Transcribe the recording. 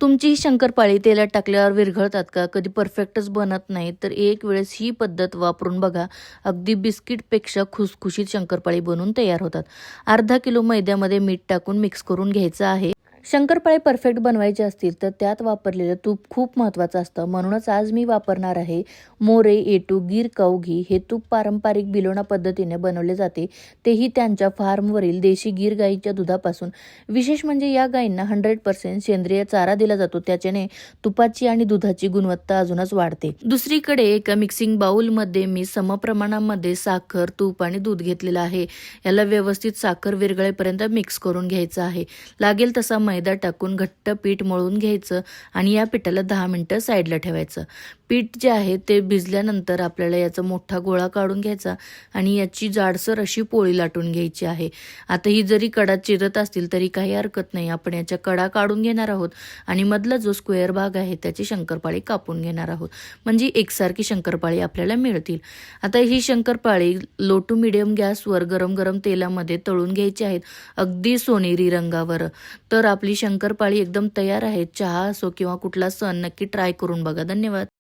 तुमची ही शंकरपाळी तेलात टाकल्यावर विरघळतात का? कधी परफेक्टच बनत नाही तर एक वेळेस ही पद्धत वापरून बघा. अगदी बिस्किटपेक्षा खुसखुशीत शंकरपाळी बनून तयार होतात. अर्धा किलो मैद्यामध्ये मीठ टाकून मिक्स करून घ्यायचं आहे. शंकरपाळे परफेक्ट बनवायचे असतील तर त्यात वापरलेलं तूप खूप महत्त्वाचं असतं. म्हणूनच आज मी वापरणार आहे मोरे A2 गीर काऊ घी. हे तूप पारंपरिक बिलोणा पद्धतीने बनवले जाते, तेही त्यांच्या फार्मवरील देशी गीर गाईच्या दुधापासून. विशेष म्हणजे या गायींना 100% सेंद्रिय चारा दिला जातो, त्याच्याने तुपाची आणि दुधाची गुणवत्ता अजूनच वाढते. दुसरीकडे एका मिक्सिंग बाउलमध्ये मी समप्रमाणामध्ये साखर, तूप आणि दूध घेतलेलं आहे. याला व्यवस्थित साखर विरघळेपर्यंत मिक्स करून घ्यायचं आहे. लागेल तसा मैदा टाकून घट्ट पीठ मळून घ्यायचं आणि या पिठाला 10 मिनिटं साईडला ठेवायचं. पीठ जे आहे ते भिजल्यानंतर आपल्याला याचा मोठा गोळा काढून घ्यायचा आणि याची जाडसर अशी पोळी लाटून घ्यायची आहे. आता ही जरी कडा चिरत असतील तरी काही हरकत नाही. आपण याच्या कडा काढून घेणार आहोत आणि मधला जो स्क्वेअर भाग आहे त्याची शंकरपाळी कापून घेणार आहोत, म्हणजे एकसारखी शंकरपाळी आपल्याला मिळतील. आता ही शंकरपाळी लो टू मिडियम गॅसवर गरम गरम तेलामध्ये तळून घ्यायची आहेत, अगदी सोनेरी रंगावर. तर आपली शंकरपाळी एकदम तयार आहे. चहा असो किंवा कुठला सण नक्की ट्राय करून बघा. धन्यवाद.